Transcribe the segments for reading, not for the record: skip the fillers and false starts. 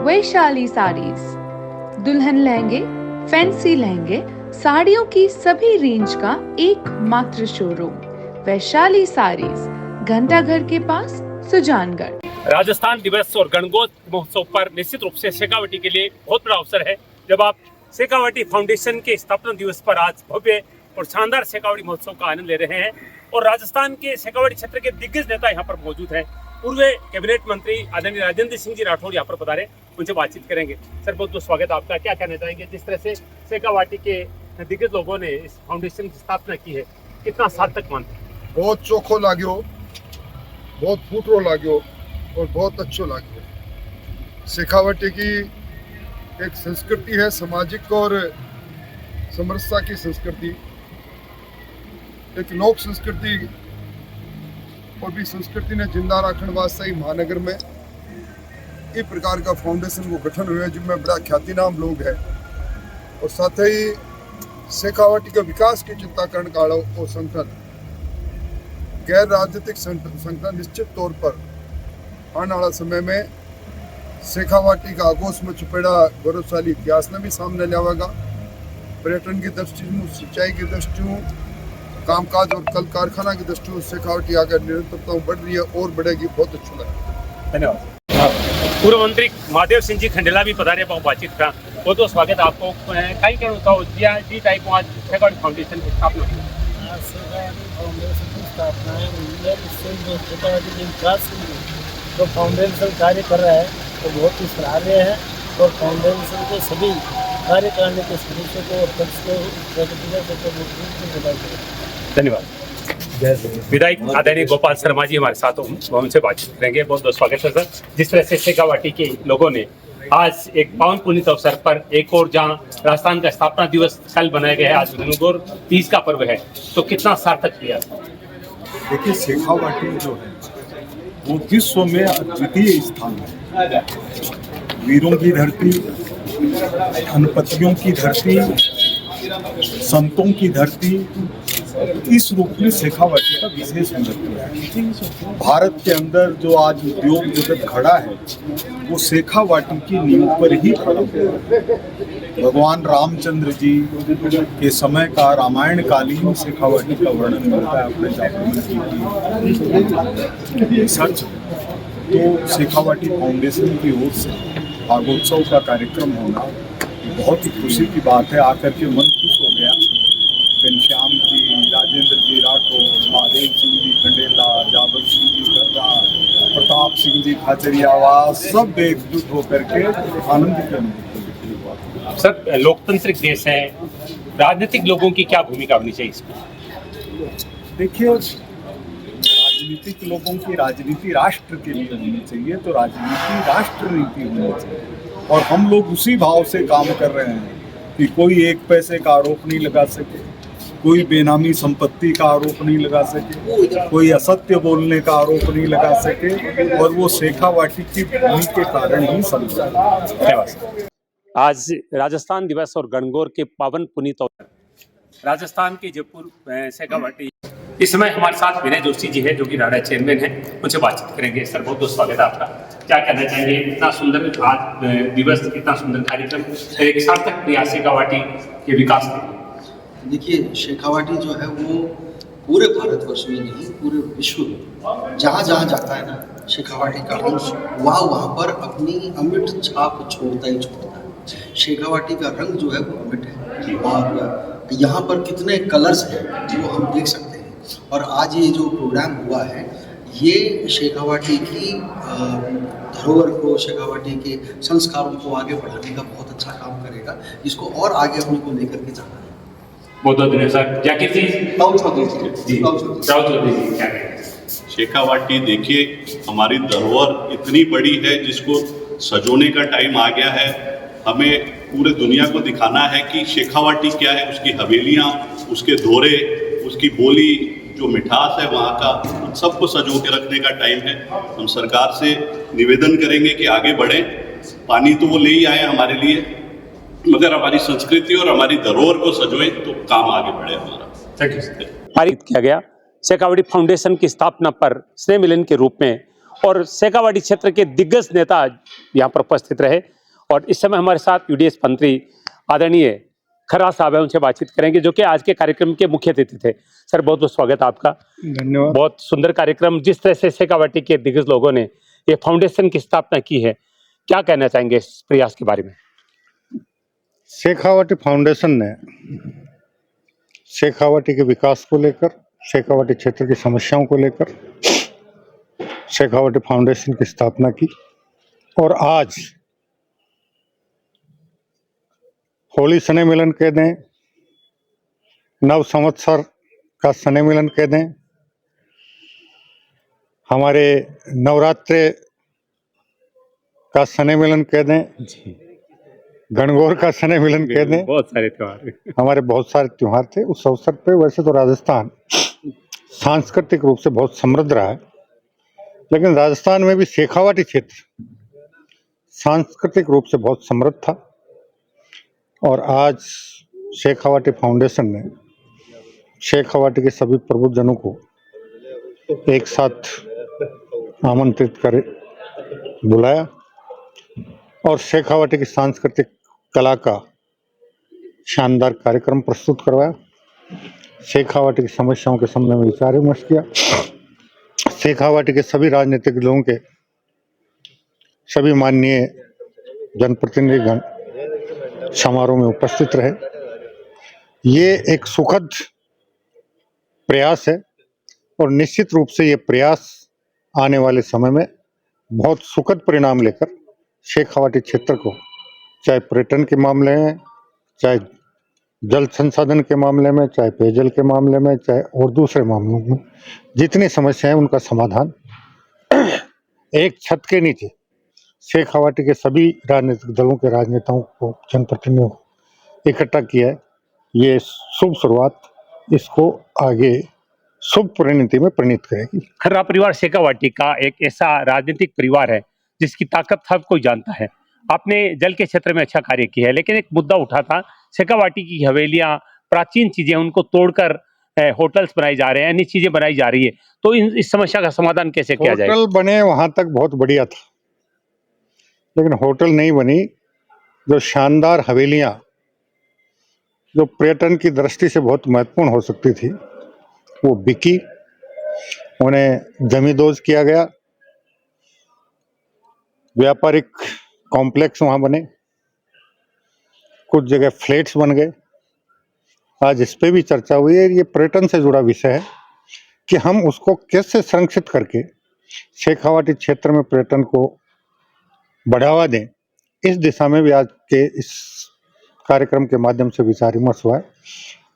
वैशाली साड़ीज, दुल्हन लहंगे, फैंसी लहंगे, साड़ियों की सभी रेंज का एकमात्र शोरूम वैशाली साड़ीज, घंटाघर के पास, सुजानगढ़। राजस्थान दिवस और गणगौर महोत्सव पर निश्चित रूप से शेखावाटी के लिए बहुत बड़ा अवसर है जब आप शेखावाटी फाउंडेशन के स्थापना दिवस पर आज भव्य और शानदार शेखावाटी महोत्सव का आनंद ले रहे हैं। और राजस्थान के शेखावाटी क्षेत्र के दिग्गज नेता यहाँ पर मौजूद हैं। पूर्व कैबिनेट मंत्री आदरणीय राजेंद्र सिंह जी राठौड़ यहाँ पर पधारे, उनसे बातचीत करेंगे। सर, बहुत बहुत स्वागत आपका। क्या कहना चाहेंगे जिस तरह से शेखावाटी के दिग्गज लोगों ने इस फाउंडेशन की स्थापना की है, कितना सार्थक मानते हैं? बहुत चोखो लाग्यो, बहुत फूटरो लाग्यो और बहुत अच्छो लाग्यो। शेखावाटी की एक संस्कृति है, सामाजिक और समरसता की संस्कृति, एक लोक संस्कृति और भी संस्कृति ने जिंदा रखने वास्ते ही महानगर में इस प्रकार का फाउंडेशन को गठन हुआ है जिनमें बड़ा ख्यातिनाम लोग हैं। और साथ ही शेखावाटी के विकास की चिंता करने वाला वो संगठन, गैर राजनीतिक संगठन निश्चित तौर पर आने वाला समय में शेखावाटी का आगोश में छुपेड़ा गौरवशाली इतिहास ने भी सामने लावेगा। पर्यटन की दृष्टि से, सिंचाई की दृष्टि से, कामकाज और कल कारखाना की दृष्टि से शेखावाटी आगे निरंतरता बढ़ रही है और बढ़ेगी। बहुत अच्छा लगा। धन्यवाद। पूर्व मंत्री महादेव सिंह जी खंडेला भी पधारे, बातचीत का बहुत बहुत स्वागत आपको। कई कहना होता जी टाइप आज शेखावाटी फाउंडेशन की स्थापना की। फाउंडेशन की स्थापना है, इससे जो शेखावाटी के विकास के लिए जो फाउंडेशन कार्य कर रहा है वो बहुत ही सराहनीय है। और फाउंडेशन के सभी कार्यकारिणी के सदस्यों को और धन्यवाद। विधायक आदरणीय गोपाल शर्मा जी हमारे साथ उनसे बातचीत करेंगे। बहुत बहुत स्वागत है सर। जिस तरह से शेखावाटी के लोगों ने आज एक पावन पुनीत अवसर पर एक और जहाँ राजस्थान का स्थापना दिवस कल बनाया गया है, आज गणगौर तीज का पर्व है, तो कितना सार्थक किया? देखिए, शेखावाटी जो है वो विश्व में अद्वितीय स्थान है। वीरों की धरती, धनपतियों की धरती, संतों की धरती, इस रूप में शेखावाटी का विशेष महत्व है। भारत के अंदर जो आज उद्योग जगत खड़ा है वो शेखावाटी की नींव पर ही खड़ा है। भगवान रामचंद्र जी के समय का रामायण कालीन शेखावाटी का वर्णन मिलता है अपने जापान। सच तो शेखावाटी फाउंडेशन की ओर से भागोत्सव का कार्यक्रम होना बहुत ही खुशी की बात है। आकर के मन खुश हो गया। घनश्याम जी, राजेंद्र जी राठौड़, महादेव सिंह जी खंडेला, जावर सिंह जी कर्रा, प्रताप सिंह जी खाचरियावास, सब एकजुट होकर के आनंद की अनुभूति। सर, लोकतांत्रिक देश है, राजनीतिक लोगों की क्या भूमिका होनी चाहिए इसमें? देखिए, राजनीतिक लोगों की राजनीति राष्ट्र के लिए होनी चाहिए, तो राजनीति राष्ट्र नीति होनी चाहिए। और हम लोग उसी भाव से काम कर रहे हैं कि कोई एक पैसे का आरोप नहीं लगा सके, कोई बेनामी संपत्ति का आरोप नहीं लगा सके, कोई असत्य बोलने का आरोप नहीं लगा सके, और वो शेखावाटी की भूमि के कारण ही समझा। आज राजस्थान दिवस और गणगौर के पावन पुनीत अवसर, राजस्थान के जयपुर शेखावाटी, इस समय हमारे साथ विनय जोशी जी है जो कि राडा चेयरमैन हैं, उनसे बातचीत करेंगे। सर, बहुत बहुत स्वागत है आपका। क्या कहना चाहेंगे, इतना सुंदर आज दिवस, इतना सुंदर कार्यक्रम, एक सार्थक प्रयास शेखावाटी के विकास के लिए? देखिए, शेखावाटी जो है वो पूरे भारतवर्ष में नहीं, पूरे विश्व में जहाँ जहाँ जाता है ना शेखावाटी का अंश, वहाँ पर अपनी अमिट छाप छोड़ता ही छोड़ता है। शेखावाटी का रंग जो है वो अमिट है और यहाँ पर कितने कलर्स हैं वो हम देख सकते हैं। और आज ये जो प्रोग्राम हुआ है ये शेखावाटी की धरोहर को, शेखावाटी के संस्कारों को आगे बढ़ाने का बहुत अच्छा काम करेगा, जिसको और आगे अपने को लेकर के जाना है। बहुत बहुत धन्यवाद सर। जाकिर जी, राव चौधरी जी, क्या कहेंगे? शेखावाटी देखिए, हमारी धरोहर इतनी बड़ी है जिसको सजोने का टाइम आ गया है। हमें पूरे दुनिया को दिखाना है कि शेखावाटी क्या है, उसकी हवेलियाँ, उसके धोरे, उसकी बोली, जो मिठास है वहाँ का, उन सबको सजो के रखने का टाइम है। हम सरकार से निवेदन करेंगे कि आगे बढ़ें। पानी तो वो ले ही आए हमारे लिए, मगर हमारी संस्कृति और हमारी धरोहर को सजोएं तो काम आगे बढ़े हमारा। पारित किया गया शेखावाटी फाउंडेशन की स्थापना पर स्नेह मिलन के रूप में और शेखावाटी क्षेत्र के दिग्गज नेता यहाँ पर उपस्थित रहे। और इस समय हमारे साथ यूडीएस मंत्री आदरणीय खर्रा साहब है, उनसे बातचीत करेंगे, जो कि आज के कार्यक्रम के मुख्य अतिथि थे। सर, बहुत बहुत स्वागत आपका। धन्यवाद। बहुत सुंदर कार्यक्रम, जिस तरह से शेखावाटी के दिग्गज लोगों ने ये फाउंडेशन की स्थापना की है, क्या कहना चाहेंगे इस प्रयास के बारे में? शेखावाटी फाउंडेशन ने शेखावाटी के विकास को लेकर, शेखावाटी क्षेत्र की समस्याओं को लेकर शेखावाटी फाउंडेशन की स्थापना की और आज होली शनि मिलन कह दें, नव संवत्सर का शनि मिलन कह दें, हमारे नवरात्रे का शनि मिलन कह दें, गणगौर का शनि मिलन कह दें, बहुत सारे त्योहार, हमारे बहुत सारे त्योहार थे उस अवसर पे। वैसे तो राजस्थान सांस्कृतिक रूप से बहुत समृद्ध रहा है, लेकिन राजस्थान में भी शेखावाटी क्षेत्र सांस्कृतिक रूप से बहुत समृद्ध था और आज शेखावाटी फाउंडेशन ने शेखावाटी के सभी प्रबुद्धजनों को एक साथ आमंत्रित कर बुलाया और शेखावाटी की सांस्कृतिक कला का शानदार कार्यक्रम प्रस्तुत करवाया। शेखावाटी की समस्याओं के संबंध में विचार विमर्श किया। शेखावाटी के सभी राजनीतिक दलों के सभी माननीय जनप्रतिनिधिगण समारोह में उपस्थित रहे। ये एक सुखद प्रयास है और निश्चित रूप से ये प्रयास आने वाले समय में बहुत सुखद परिणाम लेकर शेखावाटी क्षेत्र को, चाहे पर्यटन के मामले में, चाहे जल संसाधन के मामले में, चाहे पेयजल के मामले में, चाहे और दूसरे मामलों में जितनी समस्याएं, उनका समाधान एक छत के नीचे शेखावाटी के सभी राजनीतिक दलों के राजनेताओं को, जनप्रतिनिधियों को इकट्ठा किया है। ये शुभ शुरुआत इसको आगे शुभ परिणति में परिणित करेगी। खर्रा परिवार शेखावाटी का एक ऐसा राजनीतिक परिवार है जिसकी ताकत हर कोई जानता है। आपने जल के क्षेत्र में अच्छा कार्य किया है, लेकिन एक मुद्दा उठा था, शेखावाटी की हवेलियां, प्राचीन चीजें, उनको तोड़कर होटल्स बनाए जा रहे हैं, अन्य चीजें बनाई जा रही है। तो इस समस्या का समाधान कैसे किया जाएगा? होटल बने वहां तक बहुत बढ़िया था, लेकिन होटल नहीं बनी। जो शानदार हवेलियां जो पर्यटन की दृष्टि से बहुत महत्वपूर्ण हो सकती थी, वो बिकी, उन्हें जमींदोज किया गया। व्यापारिक कॉम्प्लेक्स वहां बने, कुछ जगह फ्लैट्स बन गए। आज इस पे भी चर्चा हुई है। ये पर्यटन से जुड़ा विषय है कि हम उसको कैसे संरक्षित करके शेखावाटी क्षेत्र में पर्यटन को बढ़ावा दें। इस दिशा में भी आज के इस कार्यक्रम के माध्यम से विचार विमर्श हुआ है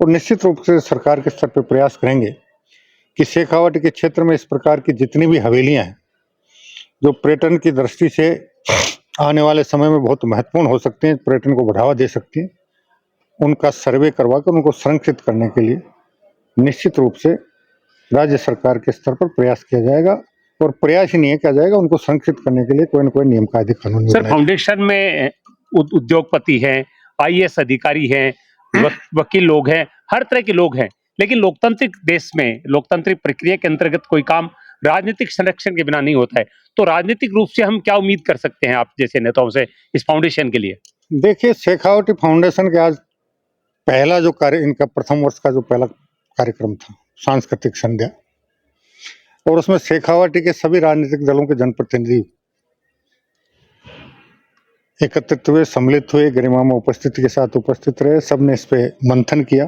और निश्चित रूप से सरकार के स्तर पर प्रयास करेंगे कि शेखावाटी के क्षेत्र में इस प्रकार की जितनी भी हवेलियां हैं जो पर्यटन की दृष्टि से आने वाले समय में बहुत महत्वपूर्ण हो सकते हैं, पर्यटन को बढ़ावा दे सकती हैं, उनका सर्वे करवा कर उनको संरक्षित करने के लिए निश्चित रूप से राज्य सरकार के स्तर पर प्रयास किया जाएगा। और प्रयास ही नहीं किया जाएगा, उनको संरक्षित करने के लिए कोई न कोई नियम कायदे कानून। सर, फाउंडेशन में उद्योगपति हैं, आईएएस अधिकारी हैं, वकील लोग हैं, हर तरह के लोग हैं, लेकिन लोकतांत्रिक देश में लोकतांत्रिक प्रक्रिया के अंतर्गत कोई काम राजनीतिक संरक्षण के बिना नहीं होता है। तो राजनीतिक रूप से हम क्या उम्मीद कर सकते हैं आप जैसे नेताओं से इस फाउंडेशन के लिए? देखिए, शेखावाटी फाउंडेशन के आज पहला जो कार्य, इनका प्रथम वर्ष का जो पहला कार्यक्रम था सांस्कृतिक संध्या, और उसमें शेखावाटी के सभी राजनीतिक दलों के जनप्रतिनिधि एकत्रित हुए, सम्मिलित हुए, गरिमामय उपस्थिति के साथ उपस्थित रहे। सबने इस पे मंथन किया।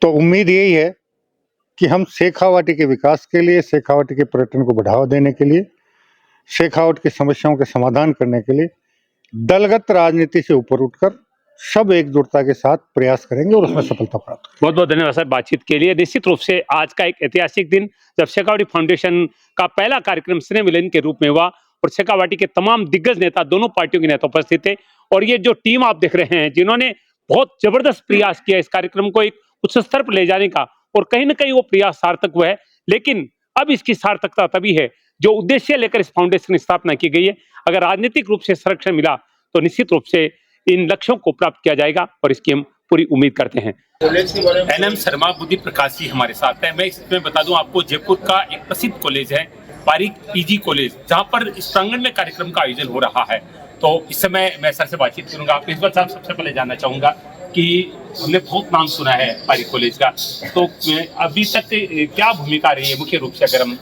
तो उम्मीद यही है कि हम शेखावाटी के विकास के लिए, शेखावाटी के पर्यटन को बढ़ावा देने के लिए, शेखावाटी की समस्याओं के समाधान करने के लिए दलगत राजनीति से ऊपर उठकर सब एकजुटता के साथ प्रयास करेंगे और उसमें सफलता प्राप्त करेंगे। बहुत बहुत धन्यवाद सर बातचीत के लिए। निश्चित रूप से आज का एक ऐतिहासिक दिन, जब शेखावाटी फाउंडेशन का पहला कार्यक्रम स्नेह मिलन के रूप में हुआ और शेखावाटी के तमाम दिग्गज नेता, दोनों पार्टियों के नेता उपस्थित थे। और ये जो टीम आप देख रहे हैं, जिन्होंने बहुत जबरदस्त प्रयास किया इस कार्यक्रम को एक उच्च स्तर पर ले जाने का, और कहीं ना कहीं वो प्रयास सार्थक हुआ है। लेकिन अब इसकी सार्थकता तभी है जो उद्देश्य लेकर इस फाउंडेशन की स्थापना की गई है। अगर राजनीतिक रूप से संरक्षण मिला तो निश्चित रूप से इन लक्ष्यों को प्राप्त किया जाएगा और इसकी हम पूरी उम्मीद करते हैं। NM शर्मा बुद्धि प्रकाश जी हमारे साथ हैं। मैं इसमें बता दूं आपको, जयपुर का एक प्रसिद्ध कॉलेज है पारिक पीजी कॉलेज, जहां पर इस प्रांगण में कार्यक्रम का आयोजन हो रहा है। तो इस समय मैं सर से बातचीत करूंगा। प्रिंसिपल साहब, सबसे पहले जानना चाहूंगा कि हमने बहुत नाम सुना है पारिक कॉलेज का, तो अभी तक क्या भूमिका रही है मुख्य रूप से अगर हम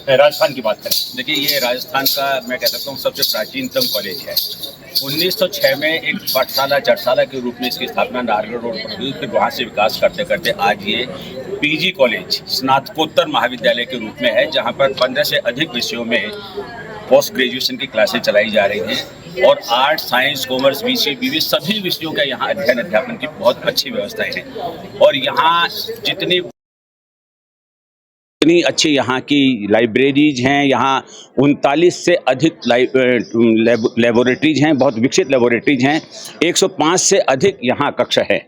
राजस्थान की बात करें? देखिए, ये राजस्थान का मैं कह सकता हूँ सबसे प्राचीनतम कॉलेज है। 1906 में एक पाठशाला जड़शाला के रूप में इसकी स्थापना नारगढ़ रोड पर हुई। फिर वहाँ से विकास करते करते आज ये पीजी कॉलेज स्नातकोत्तर महाविद्यालय के रूप में है, जहाँ पर 15 से अधिक विषयों में पोस्ट ग्रेजुएशन की क्लासें चलाई जा रही हैं और art, science, commerce, BCA, BBA सभी विषयों का यहाँ अध्ययन अध्यापन की बहुत अच्छी व्यवस्थाएं हैं। और यहाँ जितनी अच्छी यहाँ की लाइब्रेरीज हैं, यहाँ 39 से अधिक लेबोरेटरीज हैं, बहुत विकसित लेबोरेटरीज हैं, 105 से अधिक यहाँ कक्ष हैं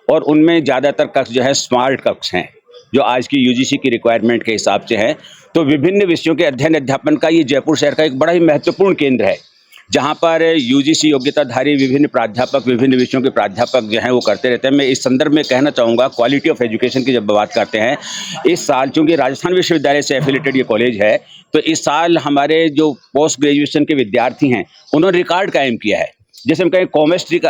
और उनमें ज़्यादातर कक्ष जो है स्मार्ट कक्ष हैं, जो आज की यूजीसी की रिक्वायरमेंट के हिसाब से है। तो विभिन्न विषयों के अध्ययन अध्यापन का ये जयपुर शहर का एक बड़ा ही महत्वपूर्ण केंद्र है, जहाँ पर यूजीसी योग्यताधारी विभिन्न प्राध्यापक, विभिन्न विषयों के प्राध्यापक जो हैं वो करते रहते हैं। मैं इस संदर्भ में कहना चाहूँगा, क्वालिटी ऑफ एजुकेशन की जब बात करते हैं, इस साल चूँकि राजस्थान विश्वविद्यालय से एफिलेटेड ये कॉलेज है, तो इस साल हमारे जो पोस्ट ग्रेजुएशन के विद्यार्थी हैं उन्होंने रिकॉर्ड कायम किया है। जैसे हम कहें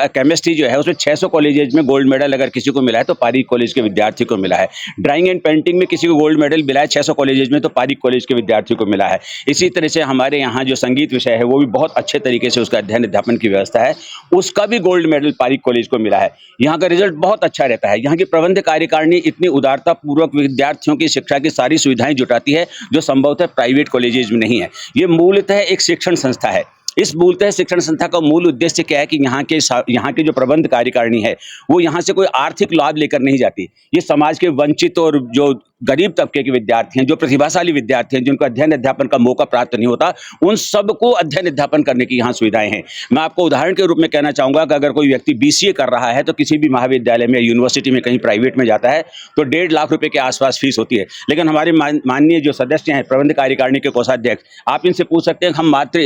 केमिस्ट्री जो है उसमें 600 कॉलेजेज में गोल्ड मेडल अगर किसी को मिला है तो पारिक कॉलेज के विद्यार्थी को मिला है। ड्राइंग एंड पेंटिंग में किसी को गोल्ड मेडल मिला है 600 कॉलेजेज में तो पारिक कॉलेज के विद्यार्थी को मिला है। इसी तरह से हमारे यहाँ जो संगीत विषय है वो भी बहुत अच्छे तरीके से उसका अध्ययन अध्यापन की व्यवस्था है, उसका भी गोल्ड मेडल पारिक कॉलेज को मिला है। यहाँ का रिजल्ट बहुत अच्छा रहता है। यहाँ की प्रबंध कार्यकारिणी इतनी उदारता पूर्वक विद्यार्थियों की शिक्षा की सारी सुविधाएं जुटाती है जो संभवतः प्राइवेट कॉलेजेज में नहीं है। ये मूलतः एक शिक्षण संस्था है। इस मूलतः शिक्षण संस्था का मूल उद्देश्य क्या है कि यहाँ के जो प्रबंध कार्यकारिणी है वो यहाँ से कोई आर्थिक लाभ लेकर नहीं जाती। ये समाज के वंचित और जो गरीब तबके के विद्यार्थी हैं, जो प्रतिभाशाली विद्यार्थी हैं, जिनको अध्ययन अध्यापन का मौका प्राप्त नहीं होता, उन सबको अध्ययन अध्यापन करने की यहाँ सुविधाएं हैं। मैं आपको उदाहरण के रूप में कहना चाहूँगा कि अगर कोई व्यक्ति बीसीए कर रहा है तो किसी भी महाविद्यालय में, यूनिवर्सिटी में, कहीं प्राइवेट में जाता है तो 1.5 लाख रुपए के आसपास फीस होती है। लेकिन हमारे माननीय जो सदस्य हैं प्रबंध कार्यकारिणी के कोषाध्यक्ष, आप इनसे पूछ सकते हैं कि हम मात्र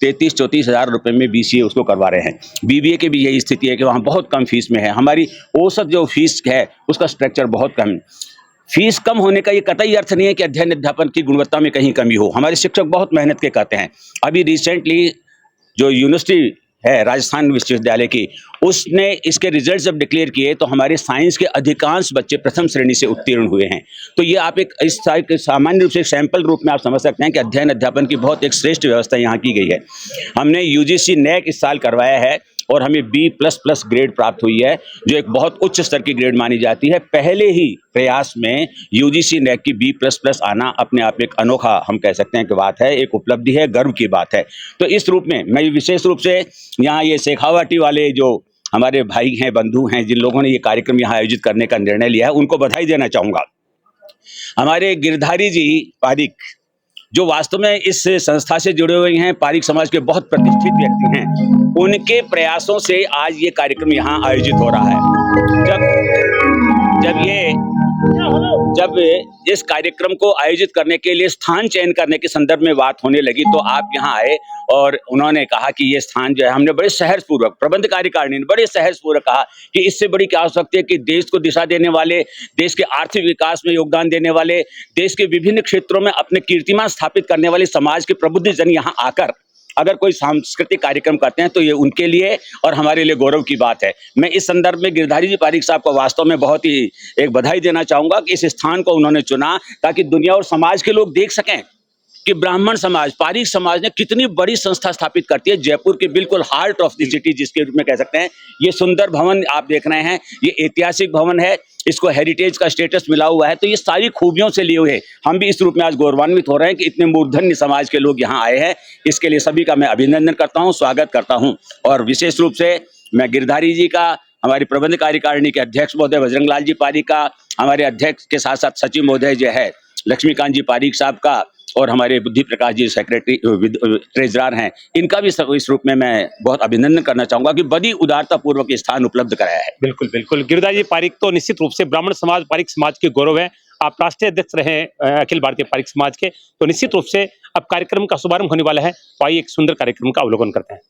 33-34 हज़ार रुपये में बीसीए उसको करवा रहे हैं। बीबीए की भी यही स्थिति है कि वहाँ बहुत कम फीस में है। हमारी औसत जो फीस है उसका स्ट्रक्चर बहुत कम है। फीस कम होने का ये कतई अर्थ नहीं है कि अध्ययन अध्यापन की गुणवत्ता में कहीं कमी हो। हमारे शिक्षक बहुत मेहनत के करते हैं। अभी रिसेंटली जो यूनिवर्सिटी है राजस्थान विश्वविद्यालय की, उसने इसके रिजल्ट जब डिक्लेयर किए तो हमारे साइंस के अधिकांश बच्चे प्रथम श्रेणी से उत्तीर्ण हुए हैं। तो ये आप एक इस सामान्य रूप से सैंपल रूप में आप समझ सकते हैं कि अध्ययन अध्यापन की बहुत एक श्रेष्ठ व्यवस्था यहाँ की गई है। हमने यूजीसी नेक इस साल करवाया है और हमें B++ ग्रेड प्राप्त हुई है, जो एक बहुत उच्च स्तर की ग्रेड मानी जाती है। पहले ही प्रयास में यूजीसी नेक की B++ आना अपने आप एक अनोखा, हम कह सकते हैं कि बात है, एक उपलब्धि है, गर्व की बात है। तो इस रूप में मैं विशेष रूप से यहाँ ये शेखावाटी वाले जो हमारे भाई हैं, बंधु हैं, जिन लोगों ने ये कार्यक्रम यहाँ आयोजित करने का निर्णय लिया है, उनको बधाई देना चाहूँगा। हमारे गिरधारी जी पारिक, जो वास्तव में इस संस्था से जुड़े हुए हैं, पारिक समाज के बहुत प्रतिष्ठित व्यक्ति हैं, उनके प्रयासों से आज ये कार्यक्रम यहाँ आयोजित हो रहा है। जब इस कार्यक्रम को आयोजित करने के लिए स्थान चयन करने के संदर्भ में बात होने लगी तो आप यहाँ आए और उन्होंने कहा कि ये स्थान जो है, हमने बड़े सहर्षपूर्वक, प्रबंध कार्यकारिणी ने बड़े सहर्षपूर्वक कहा कि इससे बड़ी क्या हो सकती है कि देश को दिशा देने वाले, देश के आर्थिक विकास में योगदान देने वाले, देश के विभिन्न क्षेत्रों में अपने कीर्तिमान स्थापित करने वाले समाज के प्रबुद्ध जन यहाँ आकर अगर कोई सांस्कृतिक कार्यक्रम करते हैं तो ये उनके लिए और हमारे लिए गौरव की बात है। मैं इस संदर्भ में गिरधारी जी पारिक साहब को वास्तव में बहुत ही एक बधाई देना चाहूँगा कि इस स्थान को उन्होंने चुना ताकि दुनिया और समाज के लोग देख सकें कि ब्राह्मण समाज, पारिक समाज ने कितनी बड़ी संस्था स्थापित करती है जयपुर के बिल्कुल हार्ट ऑफ द सिटी, जिसके रूप में कह सकते हैं। ये सुंदर भवन आप देख रहे हैं, ये ऐतिहासिक भवन है, इसको हेरिटेज का स्टेटस मिला हुआ है। तो ये सारी खूबियों से लिए हुए हम भी इस रूप में आज गौरवान्वित हो रहे हैं कि इतने मूर्धन्य समाज के लोग यहाँ आए हैं। इसके लिए सभी का मैं अभिनंदन करता हूँ, स्वागत करता हूँ। और विशेष रूप से मैं गिरधारी जी का, हमारी प्रबंध कार्यकारिणी के अध्यक्ष महोदय बजरंग लाल जी पारिक का, हमारे अध्यक्ष के साथ साथ सचिव महोदय जो है लक्ष्मीकांत जी पारिक साहब का, और हमारे बुद्धि प्रकाश जी सेक्रेटरी ट्रेजरर हैं, इनका भी इस रूप में मैं बहुत अभिनंदन करना चाहूंगा कि बड़ी उदारता पूर्वक स्थान उपलब्ध कराया है। बिल्कुल बिल्कुल। गिरधारी जी पारिक तो निश्चित रूप से ब्राह्मण समाज, पारिक समाज के गौरव है। आप राष्ट्रीय अध्यक्ष रहे अखिल भारतीय पारिक समाज के, तो निश्चित रूप से अब कार्यक्रम का शुभारंभ होने वाला है। तो आइए एक सुंदर कार्यक्रम का अवलोकन करते हैं।